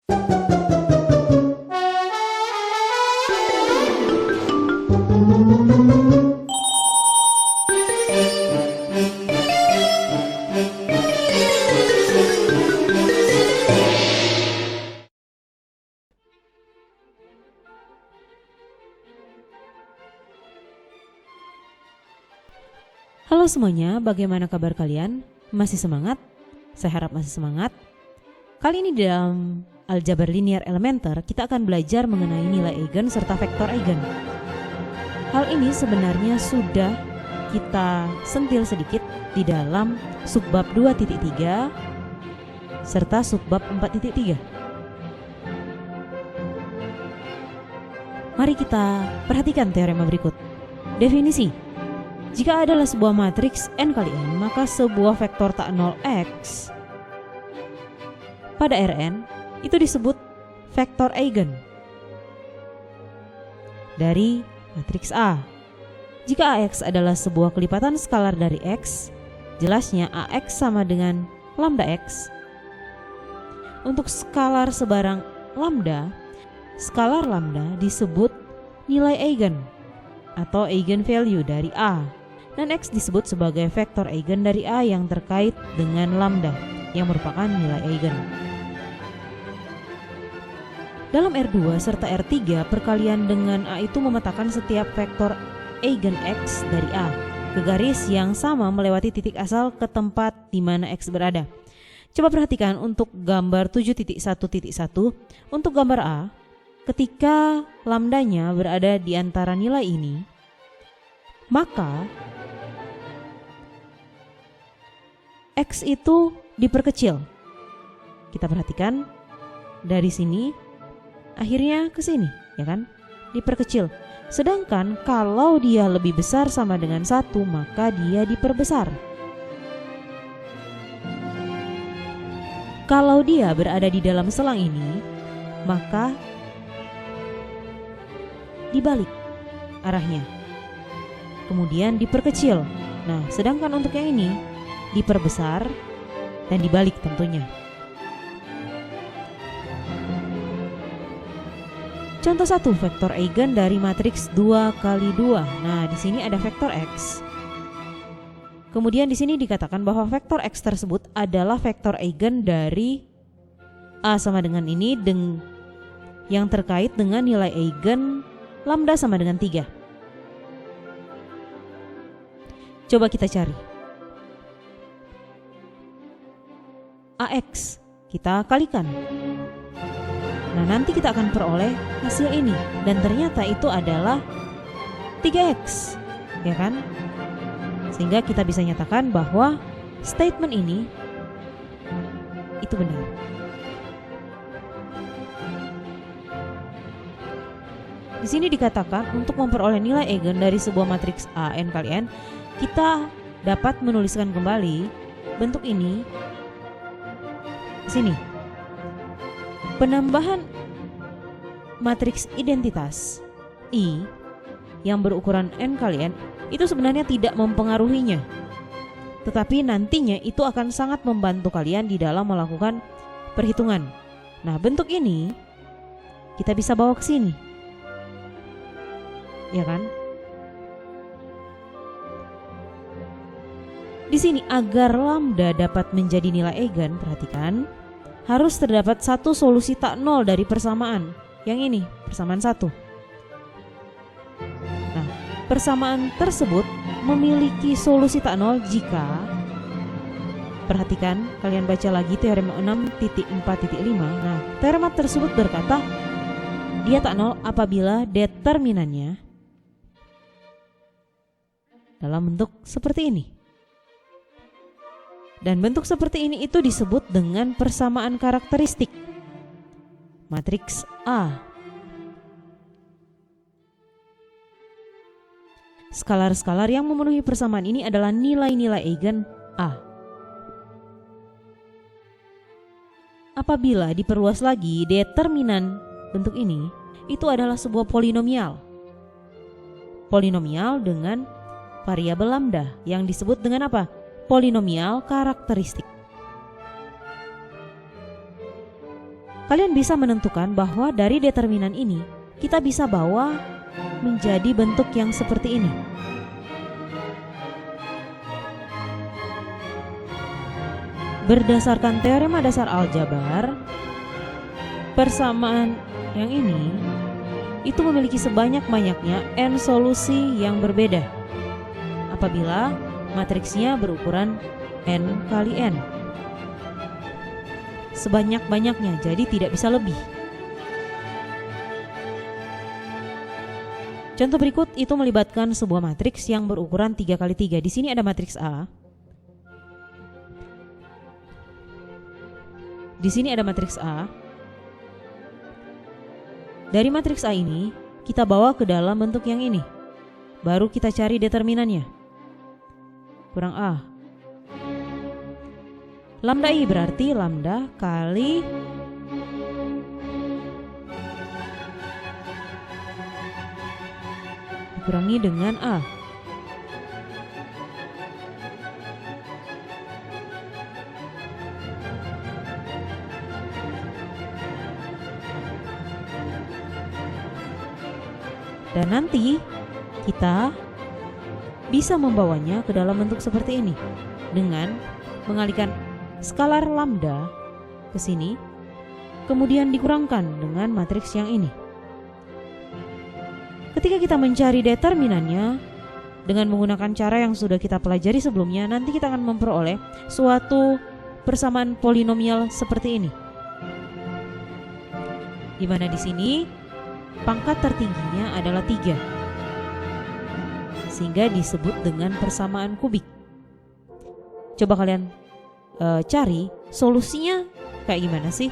Halo semuanya, bagaimana kabar kalian? Masih semangat? Saya harap masih semangat. Kali ini di dalam aljabar linear elementer kita akan belajar mengenai nilai eigen serta vektor eigen. Hal ini sebenarnya sudah kita sentil sedikit di dalam subbab 2.3 serta subbab 4.3. Mari kita perhatikan teorema berikut. Definisi. Jika adalah sebuah matriks n kali n, maka sebuah vektor tak nol x pada Rn itu disebut vektor eigen dari matriks A. Jika Ax adalah sebuah kelipatan skalar dari X, jelasnya Ax sama dengan lambda X. Untuk skalar sebarang lambda, skalar lambda disebut nilai eigen atau eigenvalue dari A. Dan X disebut sebagai vektor eigen dari A yang terkait dengan lambda yang merupakan nilai eigen. Dalam R2 serta R3 perkalian dengan A itu memetakan setiap vektor eigen X dari A ke garis yang sama melewati titik asal ke tempat di mana X berada. Coba perhatikan untuk gambar 7.1.1. Untuk gambar A, ketika lambdanya berada di antara nilai ini, maka X itu diperkecil. Kita perhatikan dari sini akhirnya ke sini, ya kan? Diperkecil. Sedangkan kalau dia lebih besar sama dengan 1, maka dia diperbesar. Kalau dia berada di dalam selang ini, maka dibalik arahnya. Kemudian diperkecil. Nah, sedangkan untuk yang ini diperbesar dan dibalik tentunya. Contoh 1, vektor eigen dari matriks 2 kali 2. Nah, di sini ada vektor X. Kemudian di sini dikatakan bahwa vektor X tersebut adalah vektor eigen dari A sama dengan ini yang terkait dengan nilai eigen lambda sama dengan 3. Coba kita cari. AX kita kalikan. Nah, nanti kita akan peroleh hasil ini dan ternyata itu adalah 3X, ya kan? Sehingga kita bisa nyatakan bahwa statement ini itu benar. Di sini dikatakan untuk memperoleh nilai eigen dari sebuah matriks A n kali n, kita dapat menuliskan kembali bentuk ini di sini. Penambahan matriks identitas I yang berukuran n kali n itu sebenarnya tidak mempengaruhinya. Tetapi nantinya itu akan sangat membantu kalian di dalam melakukan perhitungan. Nah, bentuk ini kita bisa bawa ke sini. Ya kan? Di sini agar lambda dapat menjadi nilai eigen, perhatikan, harus terdapat satu solusi tak nol dari persamaan. Yang ini, persamaan 1. Nah, persamaan tersebut memiliki solusi tak nol jika, perhatikan, kalian baca lagi teorema 6.4.5. Nah, teorema tersebut berkata dia tak nol apabila determinannya dalam bentuk seperti ini. Dan bentuk seperti ini itu disebut dengan persamaan karakteristik matriks A. Skalar-skalar yang memenuhi persamaan ini adalah nilai-nilai eigen A. Apabila diperluas lagi, determinan bentuk ini itu adalah sebuah polinomial. Polinomial dengan variabel lambda yang disebut dengan apa? Polinomial karakteristik. kalian bisa menentukan bahwa dari determinan ini kita bisa bawa menjadi bentuk yang seperti ini. Berdasarkan teorema dasar aljabar, persamaan yang ini itu memiliki sebanyak-banyaknya n solusi yang berbeda apabila matriksnya berukuran n kali n. Sebanyak-banyaknya, jadi tidak bisa lebih. Contoh berikut itu melibatkan sebuah matriks yang berukuran 3 kali 3. Di sini ada matriks A. Di sini ada matriks A. Dari matriks A ini kita bawa ke dalam bentuk yang ini. Baru kita cari determinannya. Kurang A. Lambda I berarti lambda kali dikurangi dengan A. Dan nanti kita bisa membawanya ke dalam bentuk seperti ini dengan mengalihkan skalar lambda ke sini, kemudian dikurangkan dengan matriks yang ini. Ketika kita mencari determinannya dengan menggunakan cara yang sudah kita pelajari sebelumnya, nanti kita akan memperoleh suatu persamaan polinomial seperti ini. Di mana di sini pangkat tertingginya adalah 3, sehingga disebut dengan persamaan kubik. Coba kalian cari solusinya kayak gimana sih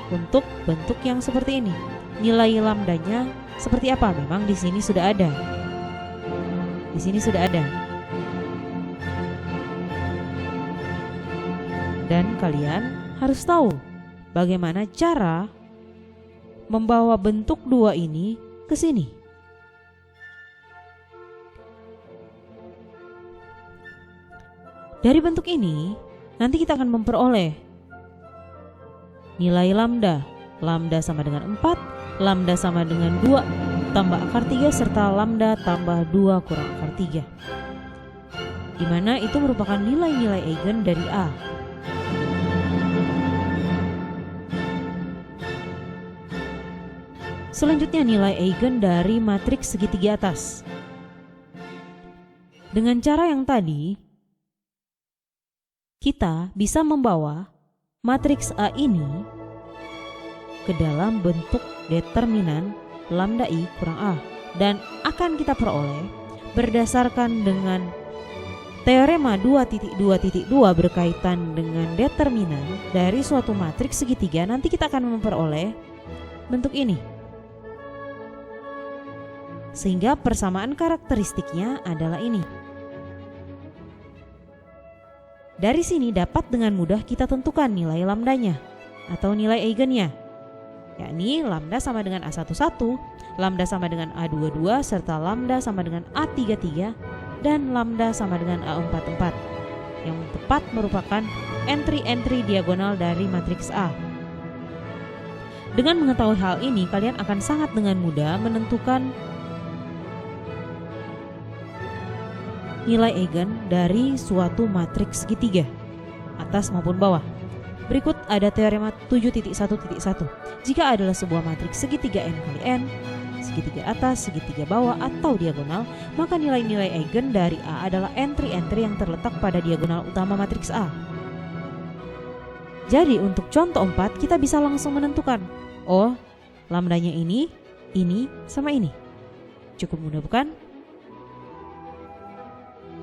untuk bentuk yang seperti ini. Nilai lambdanya seperti apa? Memang di sini sudah ada. Di sini sudah ada. Dan kalian harus tahu bagaimana cara membawa bentuk 2 ini ke sini. Dari bentuk ini nanti kita akan memperoleh nilai lambda. Lambda sama dengan 4, lambda sama dengan 2 tambah akar 3 serta lambda tambah 2 kurang akar 3. Di mana itu merupakan nilai-nilai eigen dari A. Selanjutnya nilai eigen dari matriks segitiga atas. Dengan cara yang tadi, kita bisa membawa matriks A ini ke dalam bentuk determinan lambda I kurang A. Dan akan kita peroleh berdasarkan dengan teorema 2.2.2 berkaitan dengan determinan dari suatu matriks segitiga. Nanti kita akan memperoleh bentuk ini. Sehingga persamaan karakteristiknya adalah ini. Dari sini dapat dengan mudah kita tentukan nilai lambdanya atau nilai eigennya, yakni lambda sama dengan A11, lambda sama dengan A22, serta lambda sama dengan A33, dan lambda sama dengan A44, yang tepat merupakan entry-entry diagonal dari matriks A. Dengan mengetahui hal ini, kalian akan sangat dengan mudah menentukan nilai eigen dari suatu matriks segitiga, atas maupun bawah. Berikut ada teorema 7.1.1. Jika adalah sebuah matriks segitiga n kali n, segitiga atas, segitiga bawah, atau diagonal, maka nilai-nilai eigen dari A adalah entry-entry yang terletak pada diagonal utama matriks A. Jadi untuk contoh 4 kita bisa langsung menentukan, oh lambdanya ini, sama ini. Cukup mudah bukan?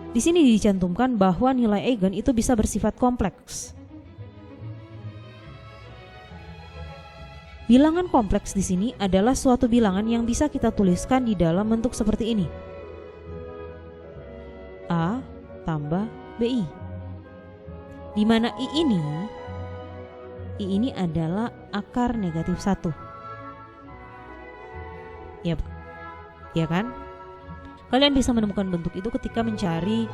Di sini dicantumkan bahwa nilai eigen itu bisa bersifat kompleks. Bilangan kompleks di sini adalah suatu bilangan yang bisa kita tuliskan di dalam bentuk seperti ini. A tambah BI. Di mana I ini adalah akar negatif 1. Ya kan? Kalian bisa menemukan bentuk itu ketika mencari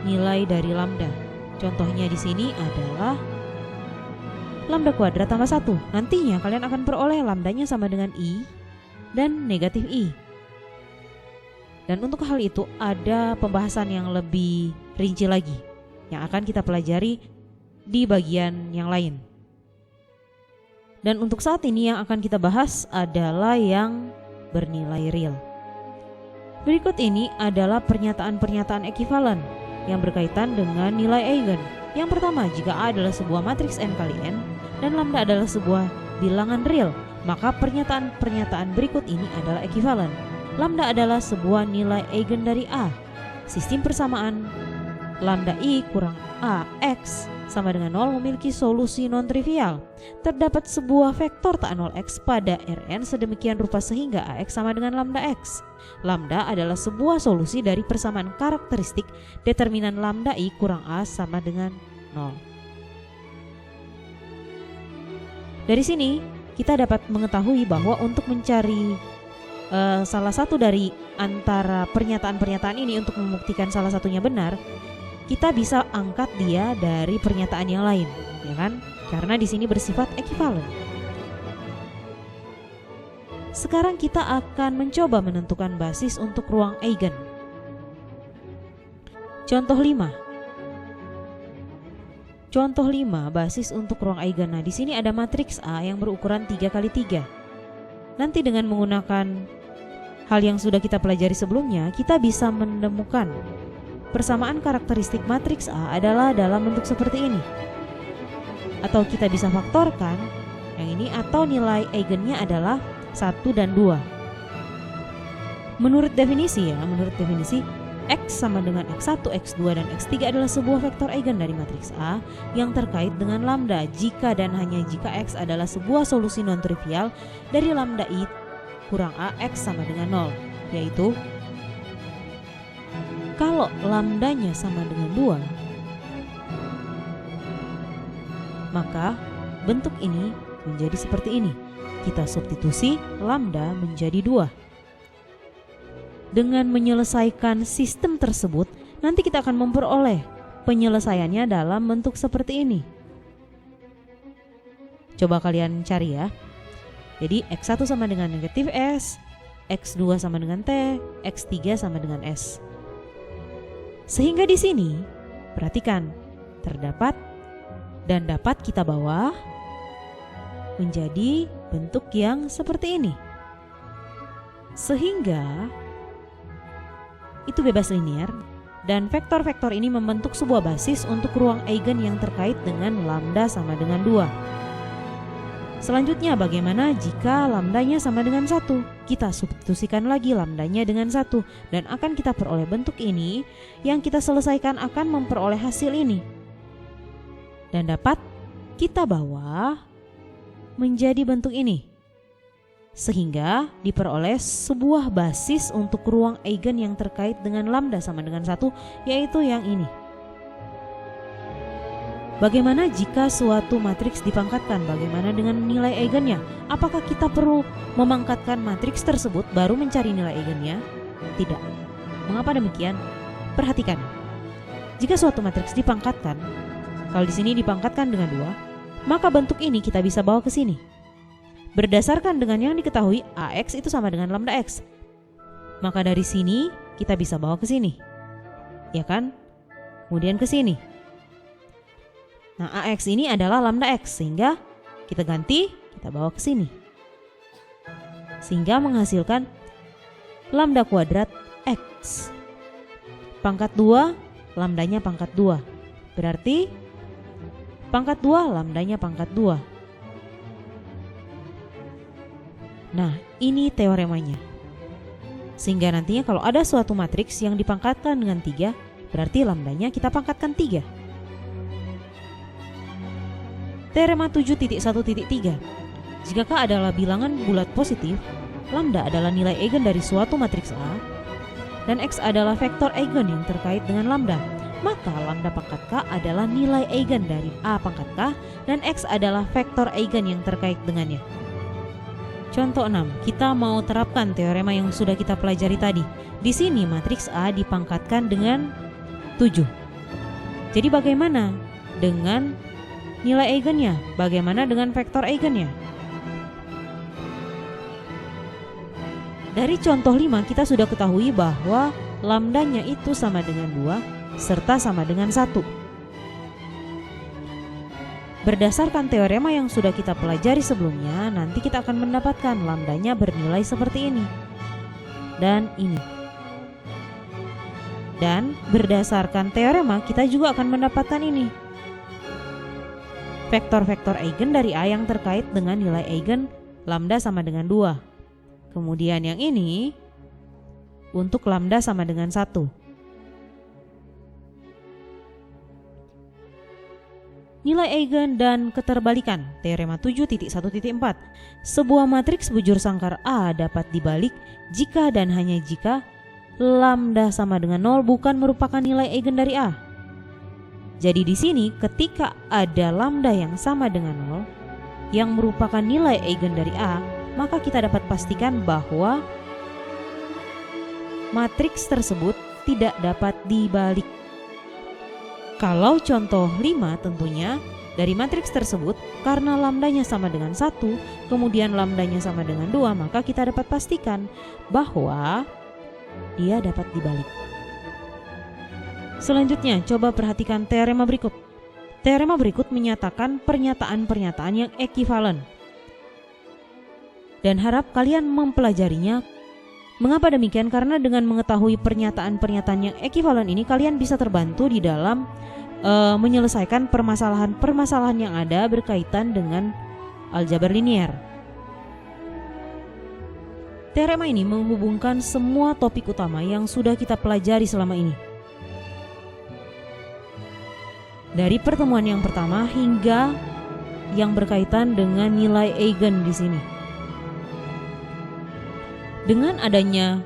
nilai dari lambda. Contohnya di sini adalah lambda kuadrat tambah 1. Nantinya kalian akan peroleh lambdanya sama dengan I dan negatif I. Dan untuk hal itu ada pembahasan yang lebih rinci lagi yang akan kita pelajari di bagian yang lain. Dan untuk saat ini yang akan kita bahas adalah yang bernilai real. Berikut ini adalah pernyataan-pernyataan ekivalen yang berkaitan dengan nilai eigen. Yang pertama, jika A adalah sebuah matriks n kali n dan lambda adalah sebuah bilangan real, maka pernyataan-pernyataan berikut ini adalah ekivalen. Lambda adalah sebuah nilai eigen dari A. Sistem persamaan lambda I kurang A X sama dengan 0 memiliki solusi non-trivial. Terdapat sebuah vektor tak 0x pada Rn sedemikian rupa sehingga Ax sama dengan lambda X. Lambda adalah sebuah solusi dari persamaan karakteristik determinan lambda I kurang A sama dengan 0. Dari sini kita dapat mengetahui bahwa untuk mencari salah satu dari antara pernyataan-pernyataan ini untuk membuktikan salah satunya benar, kita bisa angkat dia dari pernyataan yang lain, ya kan? Karena di sini bersifat ekivalen. Sekarang kita akan mencoba menentukan basis untuk ruang eigen. Contoh 5. Contoh 5 basis untuk ruang eigen. Nah, di sini ada matriks A yang berukuran 3x3. Nanti dengan menggunakan hal yang sudah kita pelajari sebelumnya, kita bisa menemukan persamaan karakteristik matriks A adalah dalam bentuk seperti ini. Atau kita bisa faktorkan yang ini, atau nilai eigennya adalah 1 dan 2. Menurut definisi X sama dengan X1, X2, dan X3 adalah sebuah vektor eigen dari matriks A yang terkait dengan lambda jika dan hanya jika X adalah sebuah solusi non-trivial dari lambda I kurang A X sama dengan 0, yaitu kalau lambdanya sama dengan 2, maka bentuk ini menjadi seperti ini. Kita substitusi lambda menjadi 2. Dengan menyelesaikan sistem tersebut, nanti kita akan memperoleh penyelesaiannya dalam bentuk seperti ini. Coba kalian cari ya. Jadi X1 sama dengan negatif S, X2 sama dengan T, X3 sama dengan S. Sehingga di sini, perhatikan, terdapat dan dapat kita bawa menjadi bentuk yang seperti ini. Sehingga itu bebas linear dan vektor-vektor ini membentuk sebuah basis untuk ruang eigen yang terkait dengan lambda sama dengan 2. Selanjutnya, bagaimana jika lambdanya sama dengan 1? Kita substitusikan lagi lambdanya dengan 1 dan akan kita peroleh bentuk ini yang kita selesaikan akan memperoleh hasil ini. Dan dapat kita bawa menjadi bentuk ini. Sehingga diperoleh sebuah basis untuk ruang eigen yang terkait dengan lambda sama dengan 1, yaitu yang ini. Bagaimana jika suatu matriks dipangkatkan? Bagaimana dengan nilai eigennya? Apakah kita perlu memangkatkan matriks tersebut baru mencari nilai eigennya? Tidak. Mengapa demikian? Perhatikan. Jika suatu matriks dipangkatkan, kalau di sini dipangkatkan dengan 2, maka bentuk ini kita bisa bawa ke sini. Berdasarkan dengan yang diketahui, AX itu sama dengan lambda X. Maka dari sini kita bisa bawa ke sini. Ya kan? Kemudian ke sini. Nah, AX ini adalah lambda X, sehingga kita ganti, kita bawa ke sini. Sehingga menghasilkan lambda kuadrat X. Pangkat 2, lambdanya pangkat 2. Berarti pangkat 2, lambdanya pangkat 2. Nah, ini teoremanya. Sehingga nantinya kalau ada suatu matriks yang dipangkatkan dengan 3, berarti lambdanya kita pangkatkan 3. Teorema 7.1.3. Jika K adalah bilangan bulat positif, lambda adalah nilai eigen dari suatu matriks A, dan X adalah vektor eigen yang terkait dengan lambda, maka lambda pangkat K adalah nilai eigen dari A pangkat K, dan X adalah vektor eigen yang terkait dengannya. Contoh 6, kita mau terapkan teorema yang sudah kita pelajari tadi. Di sini matriks A dipangkatkan dengan 7. Jadi bagaimana dengan nilai eigennya. Bagaimana dengan vektor eigennya? Dari contoh 5 kita sudah ketahui bahwa lambdanya itu sama dengan 2 serta sama dengan 1. Berdasarkan teorema yang sudah kita pelajari sebelumnya, nanti kita akan mendapatkan lambdanya bernilai seperti ini dan ini. Dan berdasarkan teorema kita juga akan mendapatkan ini. Vektor-vektor eigen dari A yang terkait dengan nilai eigen lambda sama dengan 2. Kemudian yang ini untuk lambda sama dengan 1. Nilai eigen dan keterbalikan. Teorema 7.1.4. Sebuah matriks bujur sangkar A dapat dibalik jika dan hanya jika lambda sama dengan 0 bukan merupakan nilai eigen dari A. Jadi di sini ketika ada lambda yang sama dengan 0 yang merupakan nilai eigen dari A, maka kita dapat pastikan bahwa matriks tersebut tidak dapat dibalik. Kalau contoh 5 tentunya dari matriks tersebut karena lambdanya sama dengan 1, kemudian lambdanya sama dengan 2, maka kita dapat pastikan bahwa dia dapat dibalik. Selanjutnya coba perhatikan teorema berikut. Teorema berikut menyatakan pernyataan-pernyataan yang ekivalen. Dan harap kalian mempelajarinya. Mengapa demikian? Karena dengan mengetahui pernyataan-pernyataan yang ekivalen ini, kalian bisa terbantu di dalam menyelesaikan permasalahan-permasalahan yang ada berkaitan dengan aljabar linier. Teorema ini menghubungkan semua topik utama yang sudah kita pelajari selama ini. Dari pertemuan yang pertama hingga yang berkaitan dengan nilai eigen di sini. Dengan adanya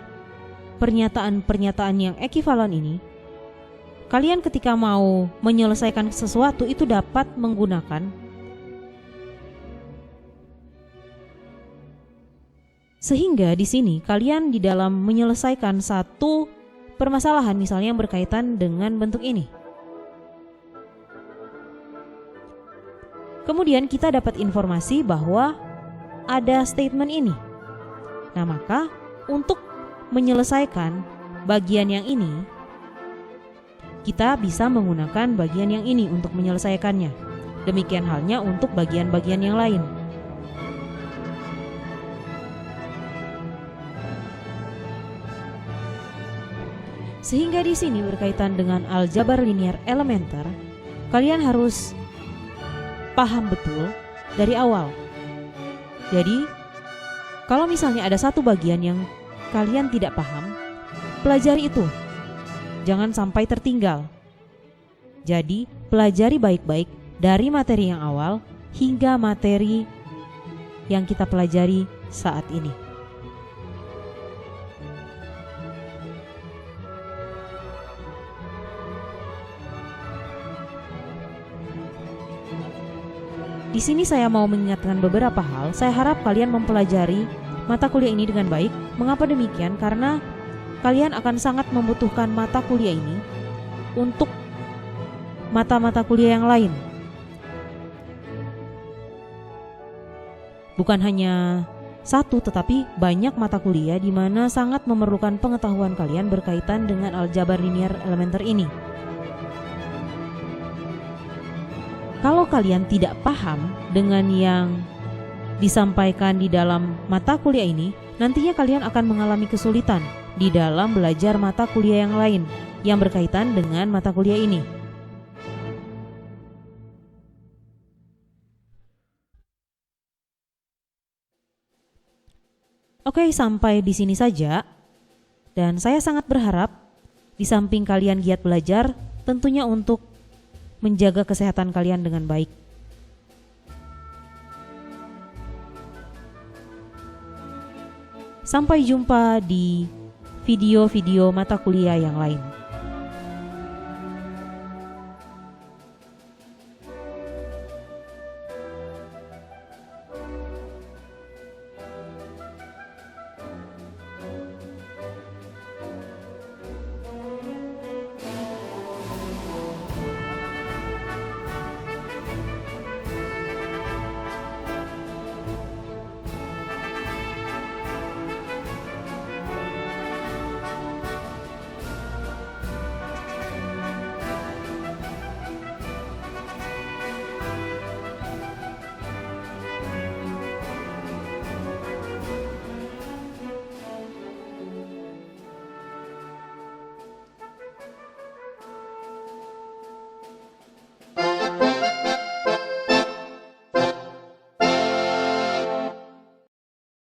pernyataan-pernyataan yang ekivalen ini, kalian ketika mau menyelesaikan sesuatu itu dapat menggunakan sehingga di sini kalian di dalam menyelesaikan satu permasalahan misalnya yang berkaitan dengan bentuk ini. Kemudian kita dapat informasi bahwa ada statement ini. Nah, maka untuk menyelesaikan bagian yang ini, kita bisa menggunakan bagian yang ini untuk menyelesaikannya. Demikian halnya untuk bagian-bagian yang lain. Sehingga di sini berkaitan dengan aljabar linier elementer, kalian harus paham betul dari awal. Jadi, kalau misalnya ada satu bagian yang kalian tidak paham, pelajari itu. Jangan sampai tertinggal. Jadi, pelajari baik-baik dari materi yang awal hingga materi yang kita pelajari saat ini. Di sini saya mau mengingatkan beberapa hal. Saya harap kalian mempelajari mata kuliah ini dengan baik. Mengapa demikian? Karena kalian akan sangat membutuhkan mata kuliah ini untuk mata-mata kuliah yang lain. Bukan hanya satu, tetapi banyak mata kuliah di mana sangat memerlukan pengetahuan kalian berkaitan dengan aljabar linier elementer ini. Kalau kalian tidak paham dengan yang disampaikan di dalam mata kuliah ini, nantinya kalian akan mengalami kesulitan di dalam belajar mata kuliah yang lain yang berkaitan dengan mata kuliah ini. Oke, sampai di sini saja. Dan saya sangat berharap di samping kalian giat belajar, tentunya untuk menjaga kesehatan kalian dengan baik. Sampai jumpa di video-video mata kuliah yang lain.